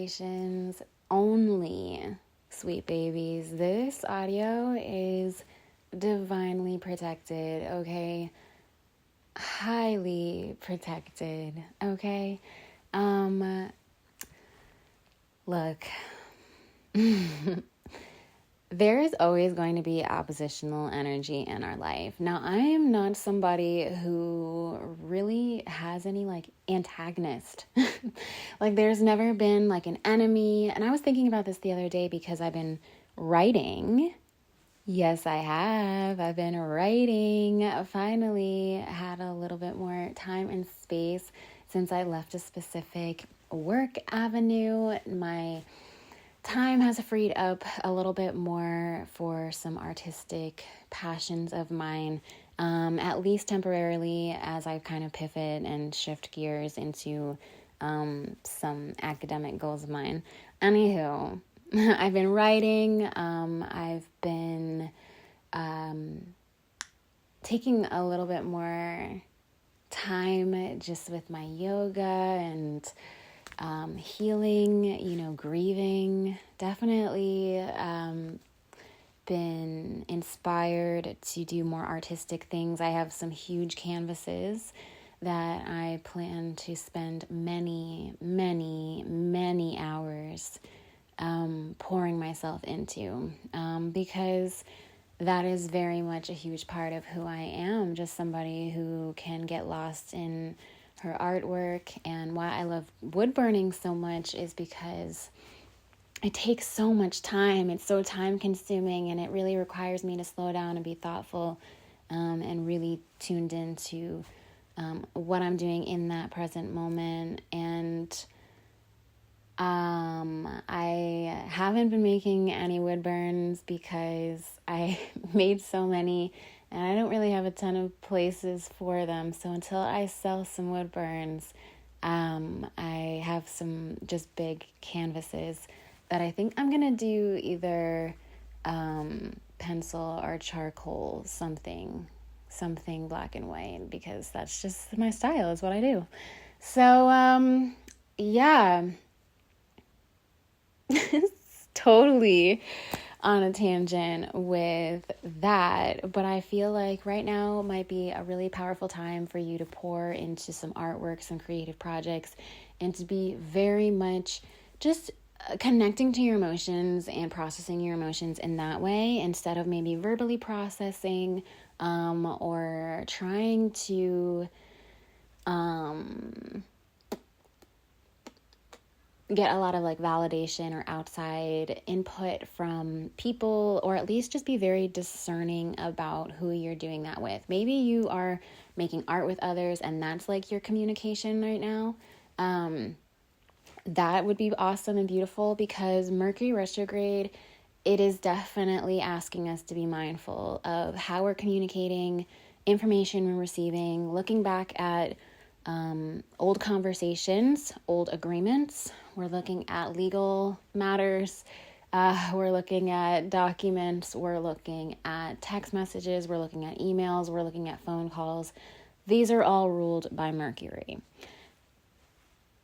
vibrations only, sweet babies. This audio is divinely protected, okay? Highly protected, okay? Look, there is always going to be oppositional energy in our life. Now, I am not somebody who really has any antagonist. There's never been an enemy. And I was thinking about this the other day because I've been writing. Yes, I have. I've been writing. Finally had a little bit more time and space since I left a specific work avenue. My time has freed up a little bit more for some artistic passions of mine, at least temporarily, as I kind of pivot and shift gears into some academic goals of mine. Anywho, I've been writing. I've been taking a little bit more time just with my yoga and healing, grieving. Definitely been inspired to do more artistic things. I have some huge canvases that I plan to spend many, many, many hours pouring myself into, because that is very much a huge part of who I am, just somebody who can get lost in her artwork. And why I love wood burning so much is because it takes so much time. It's so time consuming, and it really requires me to slow down and be thoughtful and really tuned into what I'm doing in that present moment. And I haven't been making any wood burns because I made so many and I don't really have a ton of places for them. So until I sell some wood burns, I have some just big canvases that I think I'm going to do either pencil or charcoal, something black and white, because that's just my style, is what I do. So, yeah, it's totally on a tangent with that, but I feel like right now might be a really powerful time for you to pour into some artwork, some creative projects, and to be very much just connecting to your emotions and processing your emotions in that way, instead of maybe verbally processing or trying to get a lot of validation or outside input from people, or at least just be very discerning about who you're doing that with. Maybe you are making art with others and that's your communication right now. That would be awesome and beautiful, because Mercury retrograde, it is definitely asking us to be mindful of how we're communicating, information we're receiving, looking back at old conversations, old agreements. We're looking at legal matters. We're looking at documents. We're looking at text messages. We're looking at emails. We're looking at phone calls. These are all ruled by Mercury.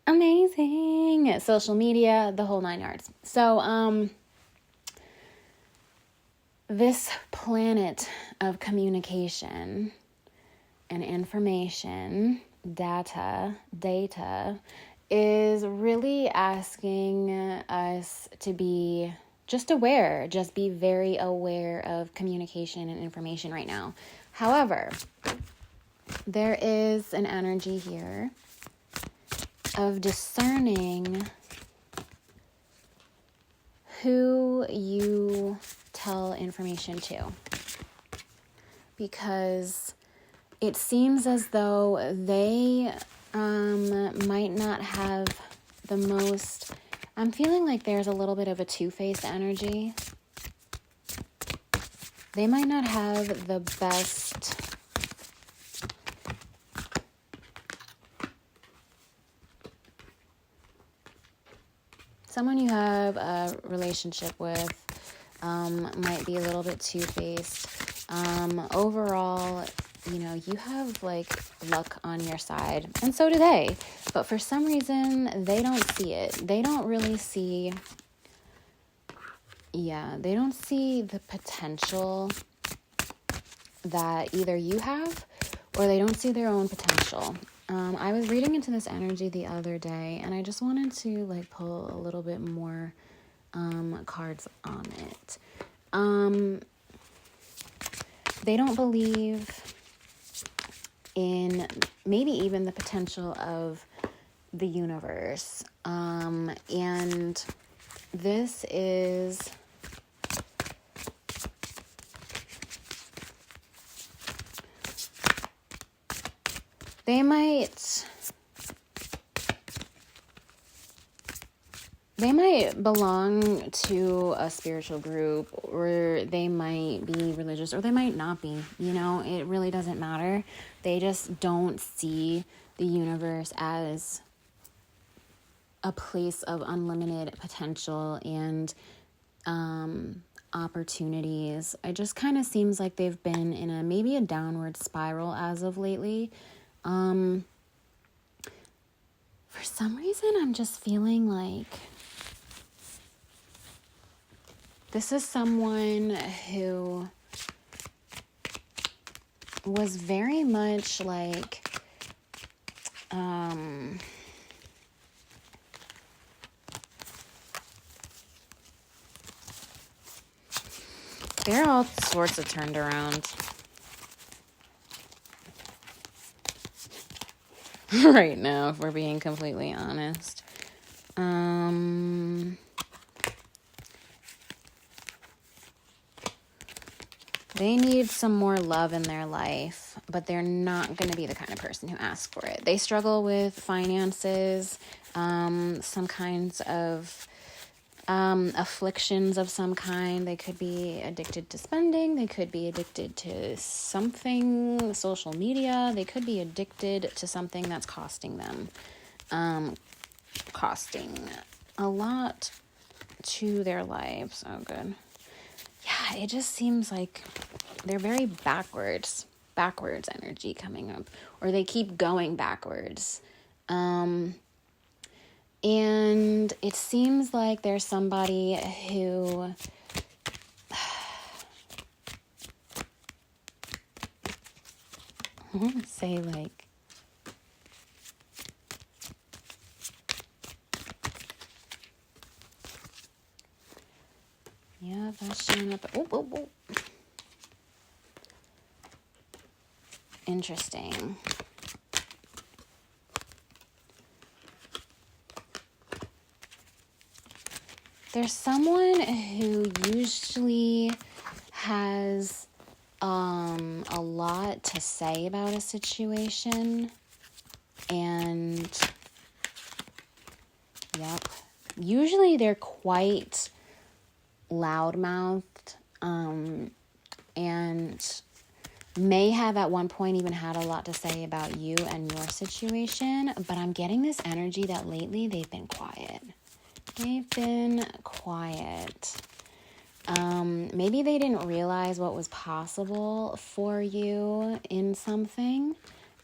Amazing. Social media, the whole 9 yards. So, this planet of communication and information, data, is really asking us to be just aware, just be very aware of communication and information right now. However, there is an energy here of discerning who you tell information to, because it seems as though they might not have the most, I'm feeling like there's a little bit of a two-faced energy. They might not have the best someone you have a relationship with might be a little bit two-faced. Overall, you know, you have like luck on your side, and so do they. But for some reason, they don't see it. They don't really see, they don't see the potential that either you have, or they don't see their own potential. I was reading into this energy the other day, and I just wanted to like pull a little bit more cards on it. They don't believe in maybe even the potential of the universe. And this is they might belong to a spiritual group, or they might be religious, or they might not be, you know, it really doesn't matter. They just don't see the universe as a place of unlimited potential and opportunities. It just kind of seems like they've been in maybe a downward spiral as of lately. For some reason, I'm just feeling like this is someone who was very much like, they're all sorts of turned around right now, if we're being completely honest. They need some more love in their life, but they're not going to be the kind of person who asks for it. They struggle with finances, some kinds of afflictions of some kind. They could be addicted to spending. They could be addicted to something, social media. They could be addicted to something that's costing them, costing a lot to their lives. Oh, good. Yeah, it just seems like they're very backwards energy coming up, or they keep going backwards. And it seems like there's somebody who I want to say like, yeah, that's showing up. Oh. Interesting. There's someone who usually has a lot to say about a situation, and usually they're quite loudmouthed, and may have at one point even had a lot to say about you and your situation, but I'm getting this energy that lately they've been quiet. Maybe they didn't realize what was possible for you in something,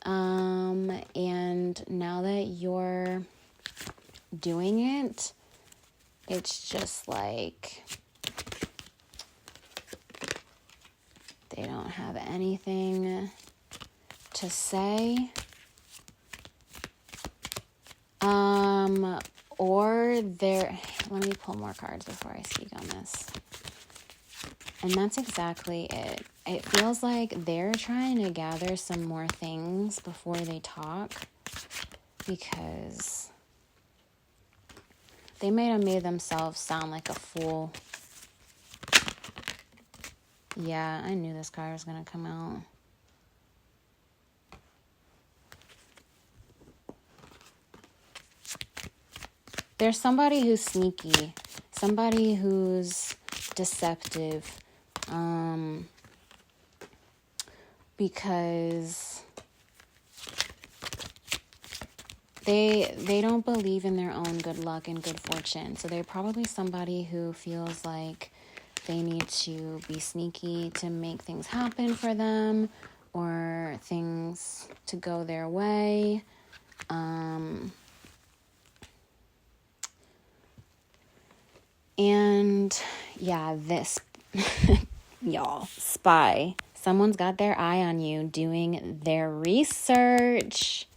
and now that you're doing it, it's just like they don't have anything to say. Or let me pull more cards before I speak on this. And that's exactly it. It feels like they're trying to gather some more things before they talk, because they may have made themselves sound like a fool. Yeah, I knew this card was going to come out. There's somebody who's sneaky, somebody who's deceptive, because they don't believe in their own good luck and good fortune. So they're probably somebody who feels like they need to be sneaky to make things happen for them, or things to go their way. And yeah, this, y'all, spy. Someone's got their eye on you doing their research.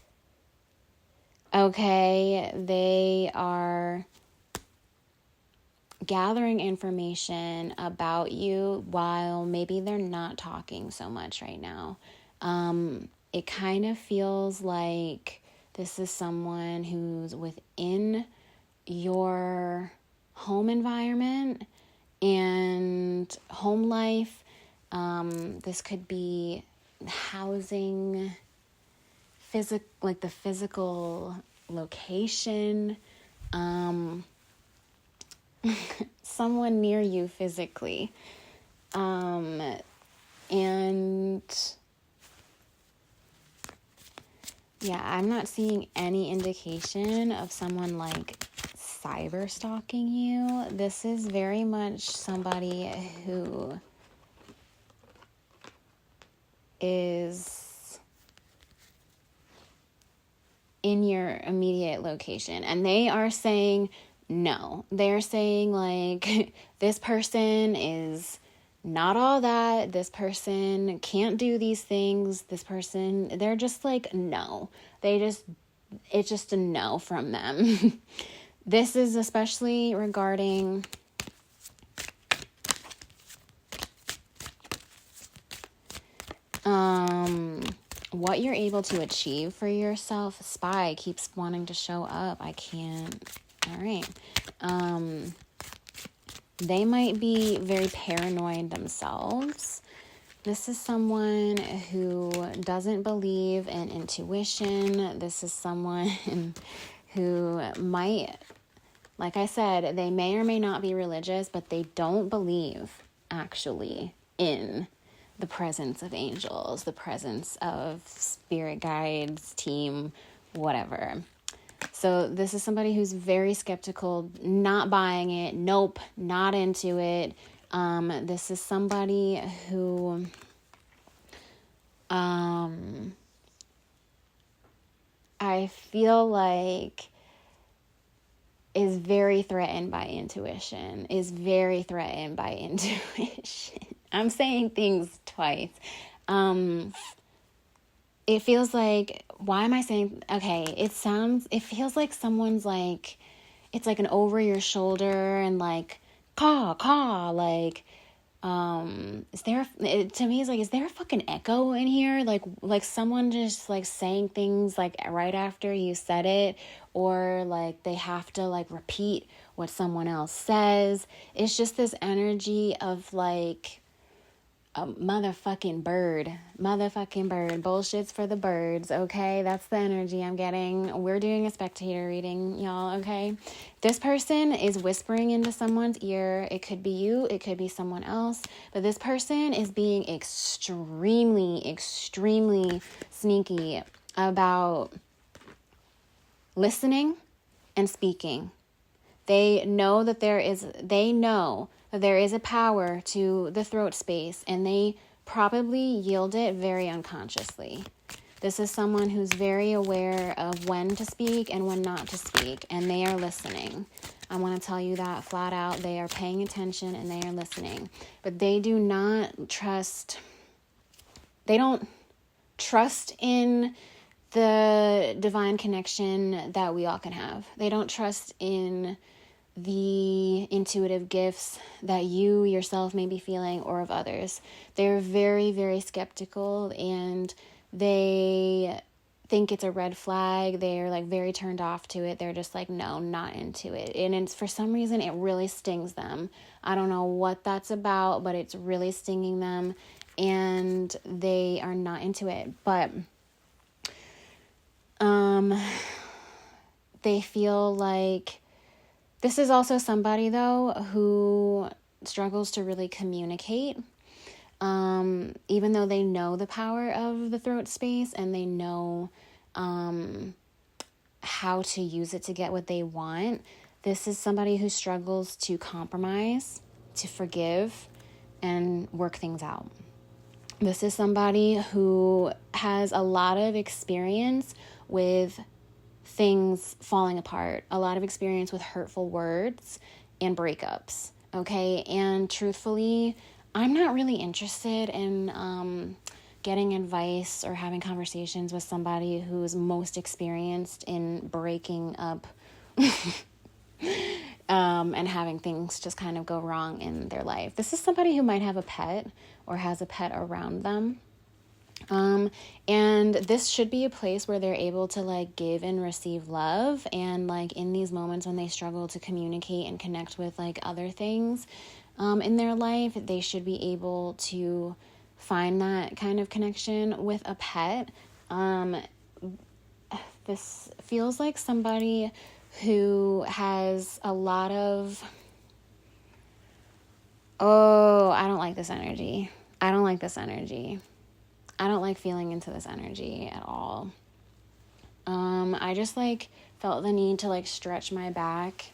Okay, they are gathering information about you while maybe they're not talking so much right now. It kind of feels like this is someone who's within your home environment and home life. This could be housing, like the physical location, someone near you physically. And yeah, I'm not seeing any indication of someone like cyber stalking you. This is very much somebody who is in your immediate location, and they are saying no. They're saying like, this person is not all that. This person can't do these things. This person, they're just like, no. It's just a no from them. This is especially regarding what you're able to achieve for yourself. Spy keeps wanting to show up. I can't. All right. They might be very paranoid themselves. This is someone who doesn't believe in intuition. This is someone who might, like I said, they may or may not be religious, but they don't believe actually in the presence of angels, the presence of spirit guides, team, whatever. So this is somebody who's very skeptical, not buying it. Nope, not into it. This is somebody who I feel like is very threatened by intuition, I'm saying things twice. It feels like, why am I saying, okay, it feels like someone's like, it's like an over your shoulder and like, caw, like, to me it's like, is there a fucking echo in here? Like someone just like saying things like right after you said it, or like they have to like repeat what someone else says. It's just this energy of like, a motherfucking bird. Bullshit's for the birds, okay? That's the energy I'm getting. We're doing a spectator reading, y'all, okay? This person is whispering into someone's ear. It could be you, it could be someone else, but this person is being extremely, extremely sneaky about listening and speaking. They know that there is a power to the throat space, and they probably yield it very unconsciously. This is someone who's very aware of when to speak and when not to speak, and they are listening. I want to tell you that flat out. They are paying attention and they are listening. But they do not trust, they don't trust in the divine connection that we all can have. They don't trust in the intuitive gifts that you yourself may be feeling or of others. They're very, very skeptical, and they think it's a red flag. They're like very turned off to it. They're just like, no, not into it. And it's, for some reason, it really stings them. I don't know what that's about, but it's really stinging them, and they are not into it. But they feel like this is also somebody, though, who struggles to really communicate, even though they know the power of the throat space and they know how to use it to get what they want. This is somebody who struggles to compromise, to forgive, and work things out. This is somebody who has a lot of experience with things falling apart, a lot of experience with hurtful words and breakups, okay? And truthfully, I'm not really interested in getting advice or having conversations with somebody who's most experienced in breaking up and having things just kind of go wrong in their life. This is somebody who might have a pet or has a pet around them. And this should be a place where they're able to like give and receive love. And like in these moments when they struggle to communicate and connect with like other things in their life, they should be able to find that kind of connection with a pet. This feels like somebody who has a lot of, I don't like this energy. I don't like this energy. I don't like feeling into this energy at all. I just like felt the need to like stretch my back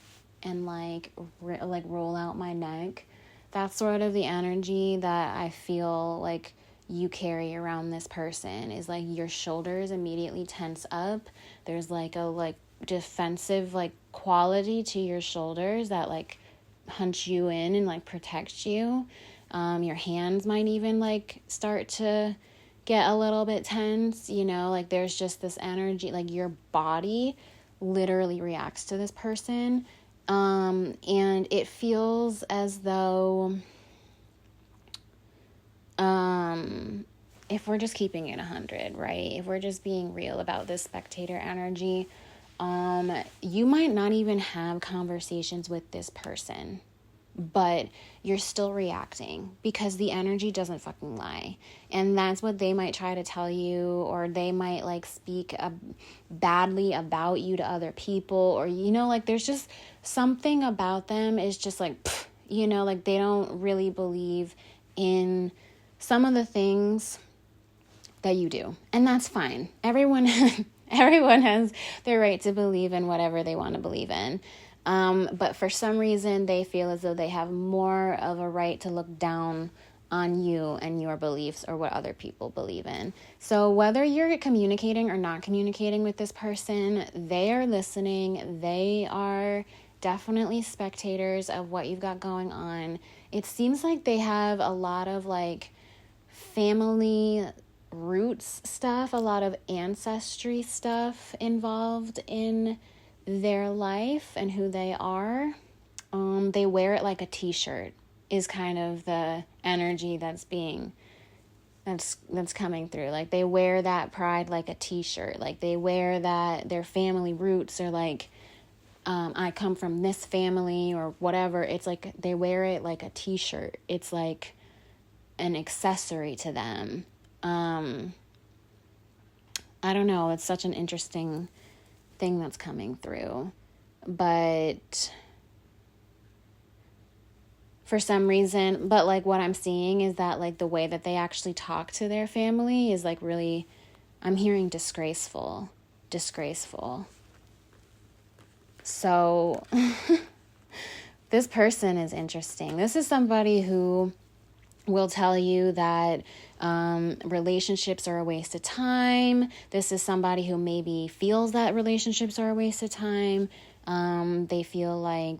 and like roll out my neck. That's sort of the energy that I feel like you carry around this person, is like your shoulders immediately tense up. There's like a defensive like quality to your shoulders that like hunch you in and like protect you. Your hands might even like start to get a little bit tense, like there's just this energy, like your body literally reacts to this person. And it feels as though, if we're just keeping it 100, right? If we're just being real about this spectator energy, you might not even have conversations with this person, but you're still reacting because the energy doesn't fucking lie. And that's what they might try to tell you, or they might like speak badly about you to other people, or, like there's just something about them is just like, like they don't really believe in some of the things that you do. And that's fine. Everyone has their right to believe in whatever they want to believe in. But for some reason, they feel as though they have more of a right to look down on you and your beliefs or what other people believe in. So whether you're communicating or not communicating with this person, they are listening. They are definitely spectators of what you've got going on. It seems like they have a lot of like family roots stuff, a lot of ancestry stuff involved in their life and who they are. They wear it like a t-shirt is kind of the energy that's coming through. Like they wear that pride like a t-shirt. Like they wear that their family roots are like, I come from this family or whatever. It's like they wear it like a t-shirt. It's like an accessory to them. I don't know. It's such an interesting thing that's coming through. But for some reason, but like what I'm seeing is that like the way that they actually talk to their family is like really, I'm hearing disgraceful. So this person is interesting. This is somebody who will tell you that relationships are a waste of time. This is somebody who maybe feels that relationships are a waste of time. They feel like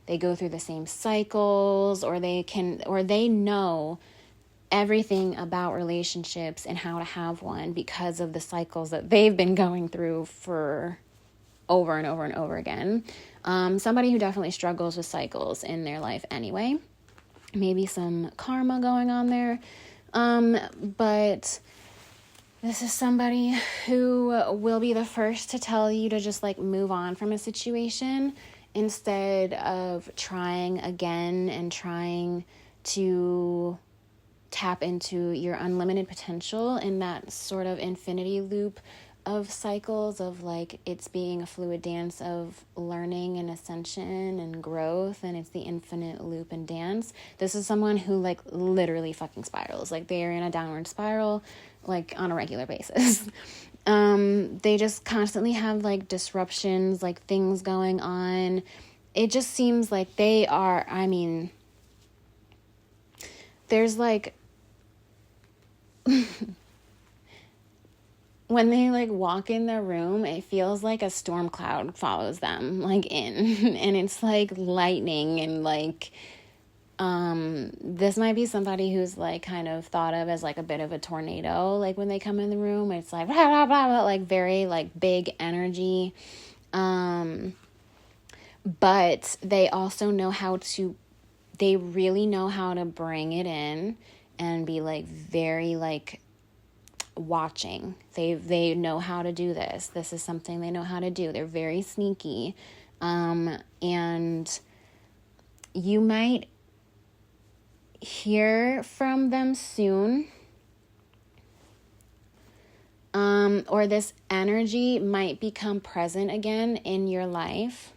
they go through the same cycles, or they know everything about relationships and how to have one because of the cycles that they've been going through for over and over and over again. Somebody who definitely struggles with cycles in their life anyway. Maybe some karma going on there. But this is somebody who will be the first to tell you to just like move on from a situation instead of trying again and trying to tap into your unlimited potential in that sort of infinity loop of cycles of like it's being a fluid dance of learning and ascension and growth, and it's the infinite loop and dance. This is someone who like literally fucking spirals. Like they are in a downward spiral like on a regular basis. They just constantly have like disruptions, like things going on. It just seems like they are, there's like when they like walk in the room, it feels like a storm cloud follows them like in, and it's like lightning, and like this might be somebody who's like kind of thought of as like a bit of a tornado. Like when they come in the room, it's like blah, blah, blah, blah, like very like big energy. But they also know how to, they really know how to bring it in and be like very like watching. They know how to do this. This is something they know how to do. They're very sneaky. And you might hear from them soon. Or this energy might become present again in your life.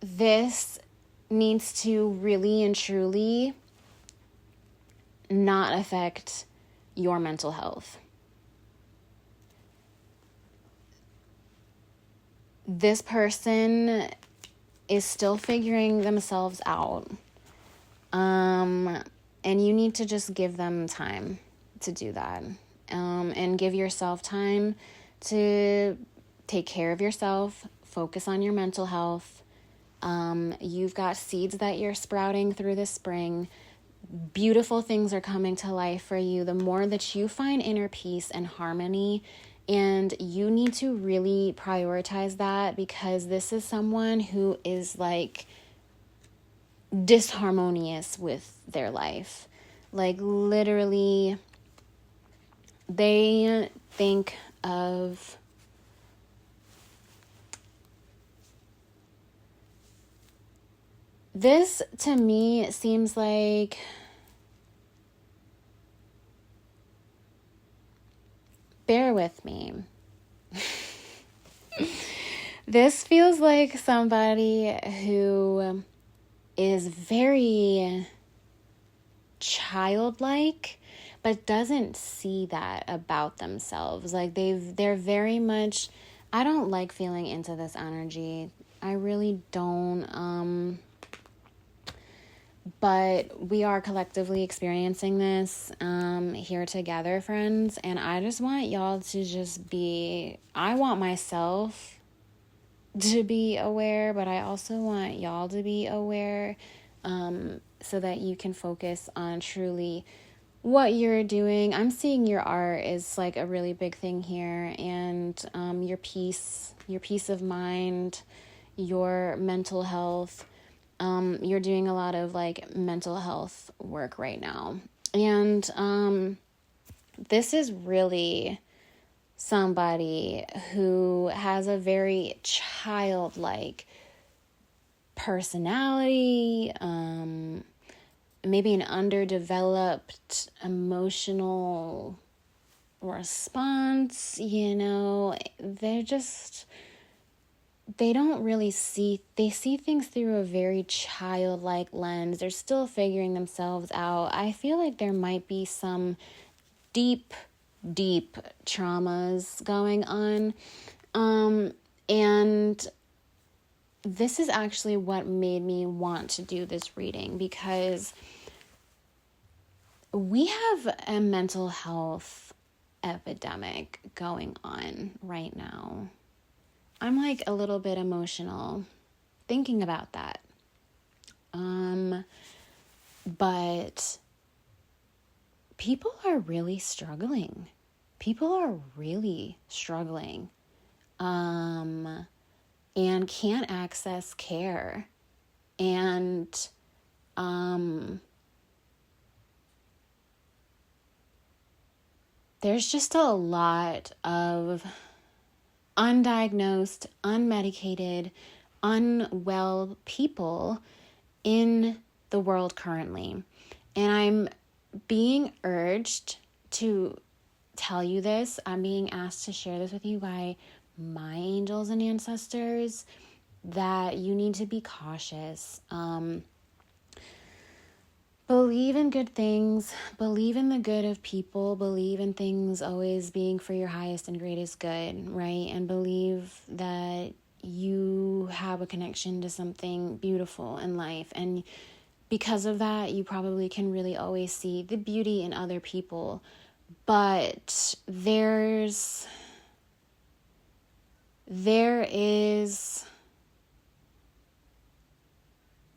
This needs to really and truly not affect your mental health. This person is still figuring themselves out. And you need to just give them time to do that. And give yourself time to take care of yourself, focus on your mental health. You've got seeds that you're sprouting through the spring. Beautiful things are coming to life for you. The more that you find inner peace and harmony, and you need to really prioritize that, because this is someone who is like disharmonious with their life. Like literally, they think of this, to me, seems like bear with me. This feels like somebody who is very childlike, but doesn't see that about themselves. Like they're very much, I don't like feeling into this energy. I really don't. But we are collectively experiencing this here together, friends. And I just want y'all to just be, I want myself to be aware, but I also want y'all to be aware, so that you can focus on truly what you're doing. I'm seeing your art is like a really big thing here, and your peace of mind, your mental health. You're doing a lot of like mental health work right now. And this is really somebody who has a very childlike personality, maybe an underdeveloped emotional response, they don't really see things through a very childlike lens. They're still figuring themselves out. I feel like there might be some deep traumas going on. And this is actually what made me want to do this reading, because we have a mental health epidemic going on right now. I'm like a little bit emotional thinking about that. But people are really struggling. And can't access care. And there's just a lot of undiagnosed, unmedicated, unwell people in the world currently. And I'm being urged to tell you this. I'm being asked to share this with you by my angels and ancestors, that you need to be cautious. Believe in good things, believe in the good of people, believe in things always being for your highest and greatest good, right? And believe that you have a connection to something beautiful in life. And because of that, you probably can really always see the beauty in other people. But there is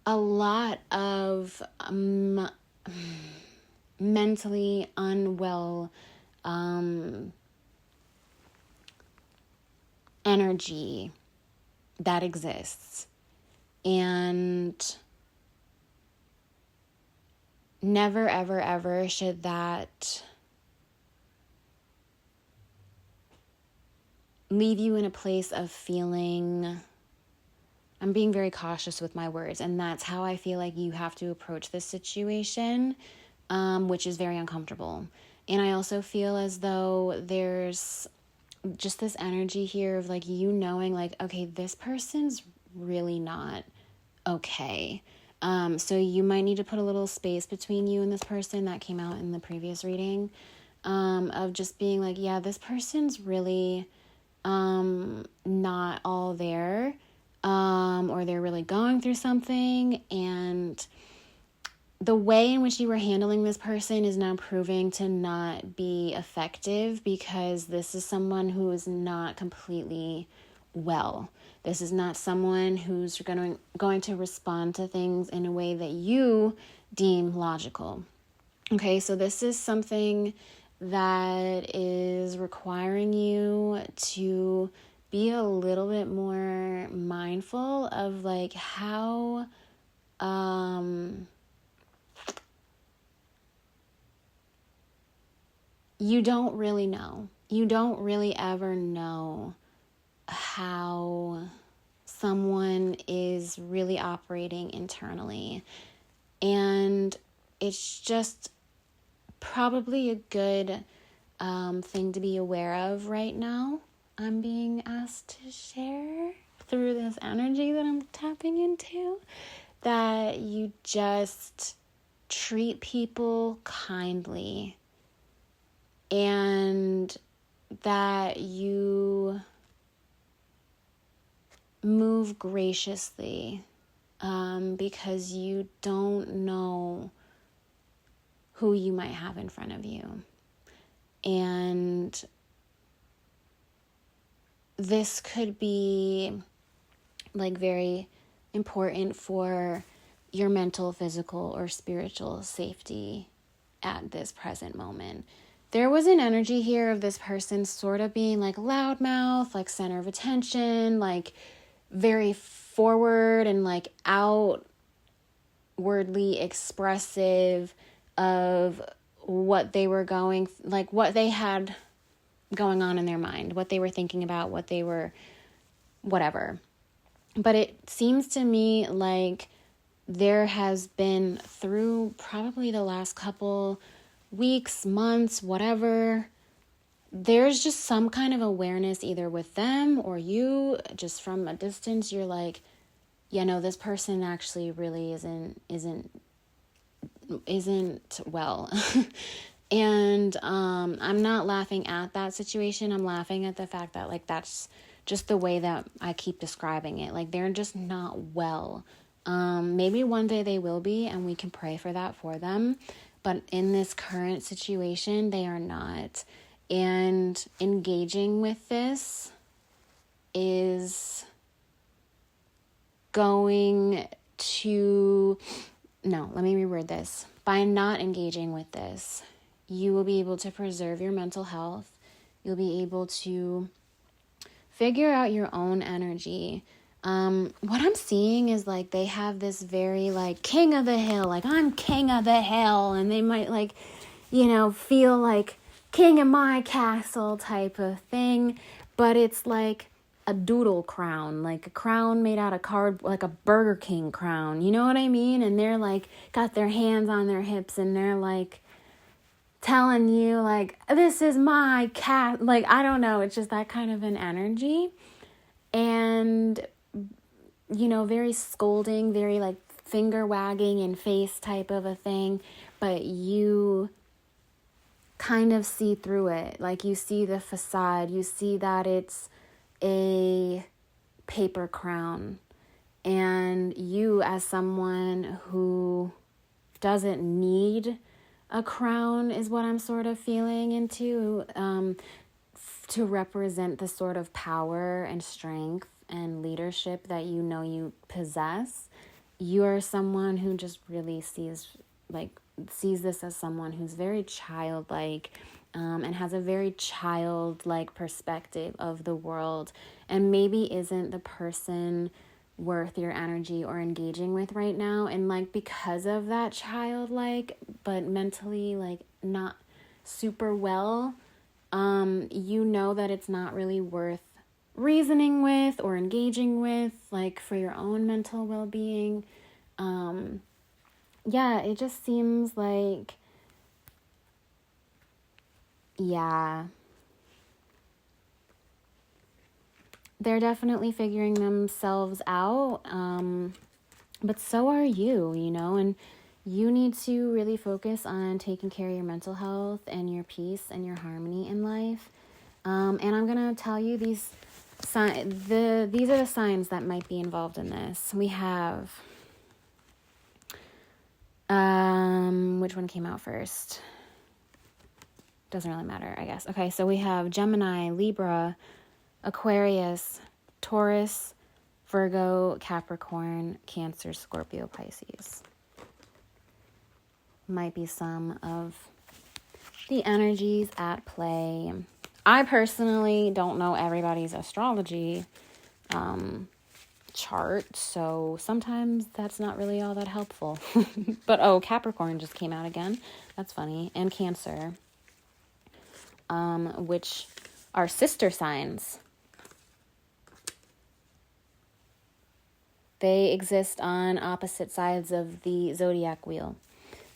a lot of mentally unwell energy that exists. And never, ever, ever should that leave you in a place of feeling, I'm being very cautious with my words, and that's how I feel like you have to approach this situation, which is very uncomfortable. And I also feel as though there's just this energy here of like you knowing like, okay, this person's really not okay. So you might need to put a little space between you and this person. That came out in the previous reading, of just being like, yeah, this person's really not all there, or they're really going through something, and the way in which you were handling this person is now proving to not be effective, because this is someone who is not completely well. This is not someone who's going to respond to things in a way that you deem logical. Okay, so this is something that is requiring you to be a little bit more mindful of like how you don't really know. You don't really ever know how someone is really operating internally. And it's just probably a good thing to be aware of right now. I'm being asked to share through this energy that I'm tapping into, that you just treat people kindly, and that you move graciously, because you don't know who you might have in front of you. And this could be like very important for your mental, physical, or spiritual safety at this present moment. There was an energy here of this person sort of being like loudmouth, like center of attention, like very forward and like outwardly expressive of what they were what they had going on in their mind, what they were thinking about, what they were, whatever. But it seems to me like there has been, through probably the last couple weeks, months, whatever, there's just some kind of awareness either with them or you, just from a distance, you're like, yeah, no, this person actually really isn't well. And I'm not laughing at that situation. I'm laughing at the fact that like that's just the way that I keep describing it. Like they're just not well. Maybe one day they will be, and we can pray for that for them. But in this current situation, they are not. And engaging with this is going to... No, let me reword this. By not engaging with this, you will be able to preserve your mental health. You'll be able to figure out your own energy. What I'm seeing is like they have this very like king of the hill, like I'm king of the hill, and they might like, feel like king of my castle type of thing, but it's like a doodle crown, like a crown made out of card, like a Burger King crown, you know what I mean? And they're like got their hands on their hips and they're like telling you like, this is my cat, like I don't know, it's just that kind of an energy. And very scolding, very like finger wagging and face type of a thing, but you kind of see through it. Like you see the facade, you see that it's a paper crown. And you, as someone who doesn't need a crown, is what I'm sort of feeling into, to represent the sort of power and strength and leadership that you know you possess. You're someone who just really sees this as someone who's very childlike, and has a very childlike perspective of the world, and maybe isn't the person worth your energy or engaging with right now. And like, because of that childlike but mentally like not super well, you know that it's not really worth reasoning with or engaging with, like, for your own mental well-being. Yeah, it just seems like, yeah, they're definitely figuring themselves out, but so are you, and you need to really focus on taking care of your mental health and your peace and your harmony in life. And I'm going to tell you these are the signs that might be involved in this. We have, which one came out first? Doesn't really matter, I guess. Okay, so we have Gemini, Libra, Aquarius, Taurus, Virgo, Capricorn, Cancer, Scorpio, Pisces. Might be some of the energies at play. I personally don't know everybody's astrology chart, so sometimes that's not really all that helpful. But Capricorn just came out again. That's funny. And Cancer, which are sister signs. They exist on opposite sides of the zodiac wheel.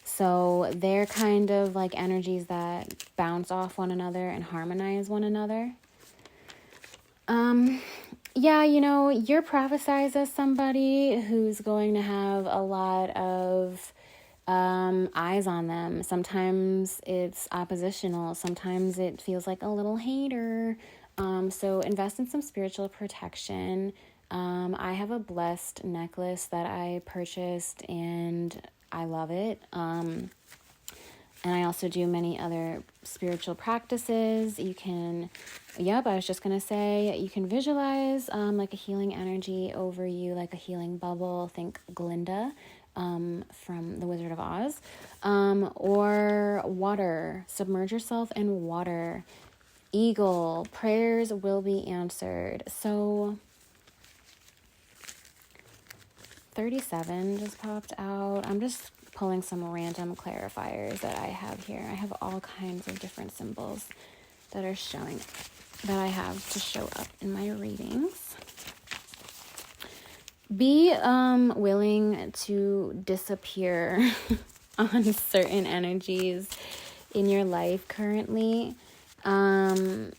So they're kind of like energies that bounce off one another and harmonize one another. Yeah, you're prophesized as somebody who's going to have a lot of eyes on them. Sometimes it's oppositional. Sometimes it feels like a little hater. So invest in some spiritual protection. I have a blessed necklace that I purchased and I love it. And I also do many other spiritual practices. You can, I was just going to say, you can visualize like a healing energy over you, like a healing bubble. Think Glinda from The Wizard of Oz. Or water. Submerge yourself in water. Eagle. Prayers will be answered. So 37 just popped out. I'm just pulling some random clarifiers that I have here. I have all kinds of different symbols that are showing, that I have to show up in my readings. Be willing to disappear on certain energies in your life currently. Be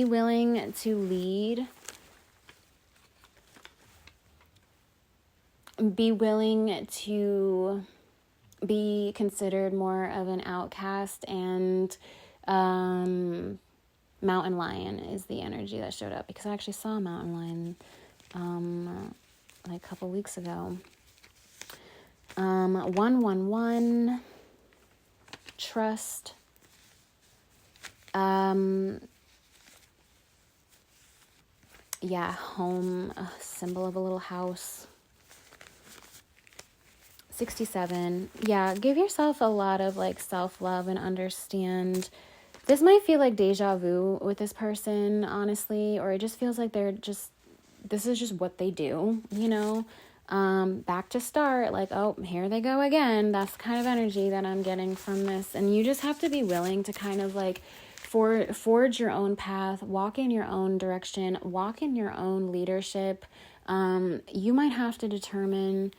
willing to lead. Be willing to be considered more of an outcast, and mountain lion is the energy that showed up, because I actually saw a mountain lion like a couple weeks ago. 111, trust. Home, a symbol of a little house. 67. Give yourself a lot of like self-love and understand. This might feel like deja vu with this person, honestly, or it just feels like this is just what they do, back to start, like, oh, here they go again. That's the kind of energy that I'm getting from this. And you just have to be willing to kind of like forge your own path, walk in your own direction, walk in your own leadership. You might have to determine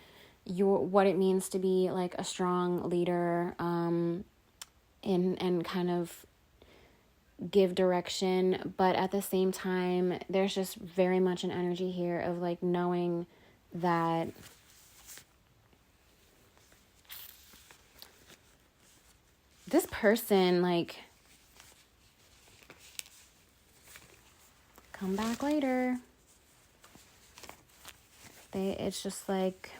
what it means to be like a strong leader, and kind of give direction, but at the same time, there's just very much an energy here of like knowing that this person, like, come back later. It's just like,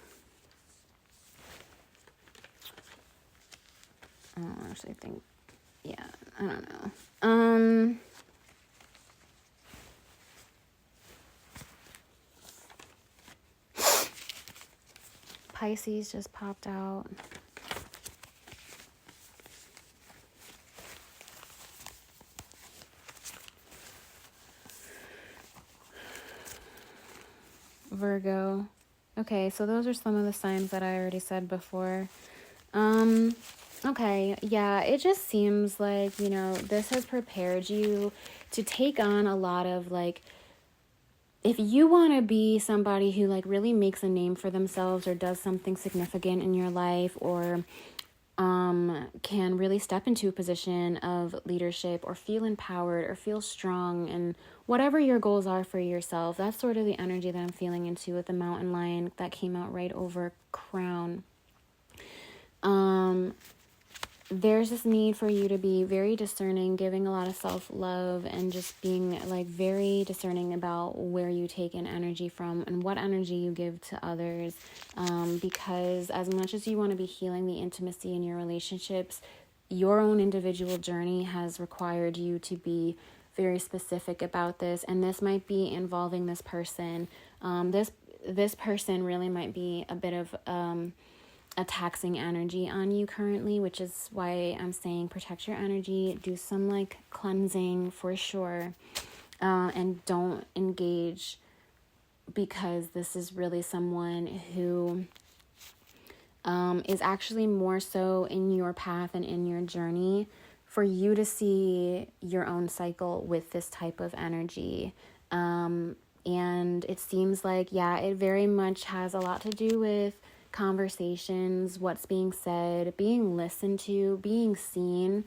I don't actually think, yeah, I don't know. Pisces just popped out. Virgo. Okay, so those are some of the signs that I already said before. Okay, yeah, it just seems like, you know, this has prepared you to take on a lot of, like, if you want to be somebody who, like, really makes a name for themselves or does something significant in your life, or can really step into a position of leadership or feel empowered or feel strong, and whatever your goals are for yourself, that's sort of the energy that I'm feeling into with the mountain lion that came out right over crown. There's this need for you to be very discerning, giving a lot of self-love, and just being, like, very discerning about where you take in energy from and what energy you give to others. Because as much as you want to be healing the intimacy in your relationships, your own individual journey has required you to be very specific about this. And this might be involving this person. This person really might be a bit of a taxing energy on you currently, which is why I'm saying protect your energy, do some, like, cleansing for sure, and don't engage, because this is really someone who is actually more so in your path and in your journey for you to see your own cycle with this type of energy. And it seems like, yeah, it very much has a lot to do with conversations, what's being said, being listened to, being seen,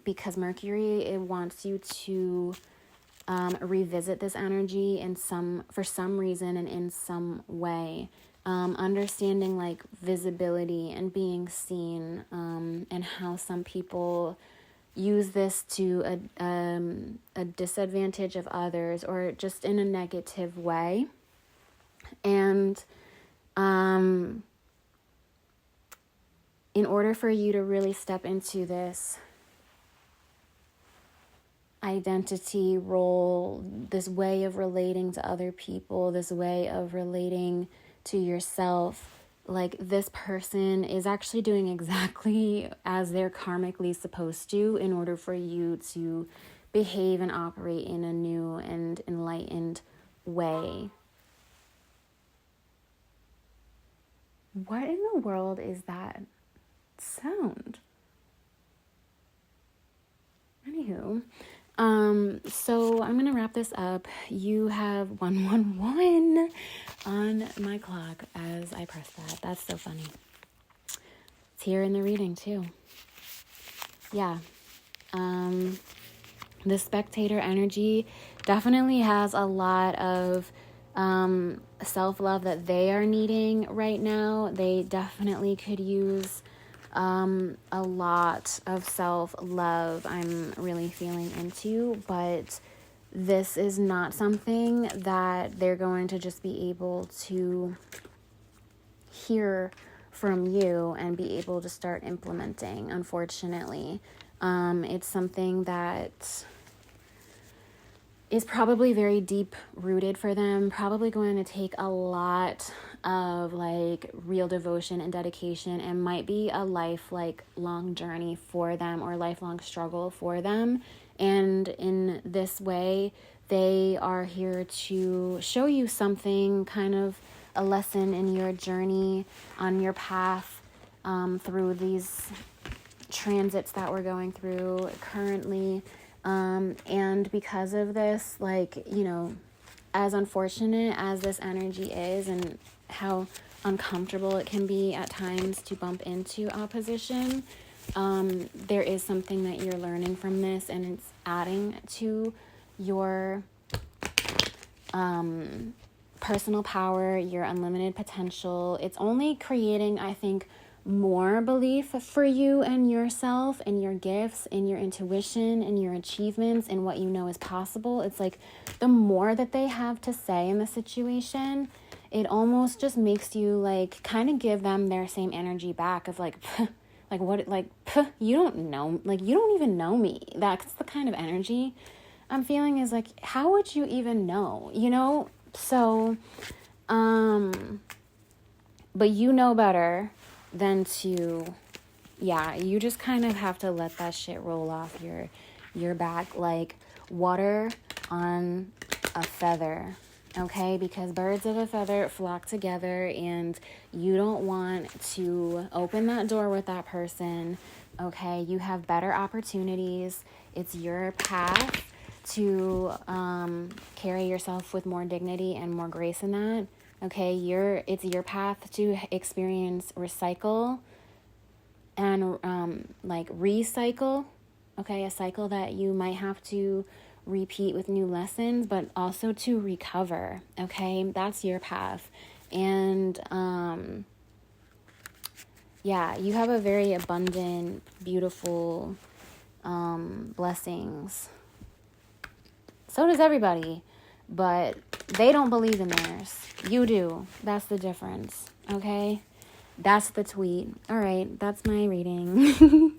because Mercury, it wants you to revisit this energy for some reason and in some way, understanding, like, visibility and being seen, and how some people use this to a disadvantage of others, or just in a negative way. And in order for you to really step into this identity role, this way of relating to other people, this way of relating to yourself, like, this person is actually doing exactly as they're karmically supposed to in order for you to behave and operate in a new and enlightened way. What in the world is that sound? Anywho, so I'm going to wrap this up. You have 111 on my clock as I press that. That's so funny. It's here in the reading too. Yeah. The spectator energy definitely has a lot of self-love that they are needing right now. They definitely could use a lot of self-love, I'm really feeling into, but this is not something that they're going to just be able to hear from you and be able to start implementing, unfortunately. It's something that is probably very deep rooted for them, probably going to take a lot of, like, real devotion and dedication, and might be a lifelong journey for them, or lifelong struggle for them. And in this way, they are here to show you something, kind of a lesson in your journey on your path through these transits that we're going through currently. And because of this, like, you know, as unfortunate as this energy is and how uncomfortable it can be at times to bump into opposition, there is something that you're learning from this, and it's adding to your personal power, your unlimited potential. It's only creating, I think, more belief for you and yourself and your gifts and your intuition and your achievements and what you know is possible. It's like the more that they have to say in the situation, it almost just makes you like kind of give them their same energy back of like, like what, like, you don't know, like, you don't even know me. That's the kind of energy I'm feeling, is like, how would you even know, you know? So, but you know better than to, yeah, you just kind of have to let that shit roll off your back like water on a feather, okay? Because birds of a feather flock together, and you don't want to open that door with that person, okay? You have better opportunities. It's your path to carry yourself with more dignity and more grace in that, okay? It's your path to experience recycle and like recycle, okay? A cycle that you might have to repeat with new lessons, but also to recover, okay? That's your path. And yeah, you have a very abundant, beautiful blessings. So does everybody, but they don't believe in theirs. You do. That's the difference, okay? That's the tweet. All right, that's my reading.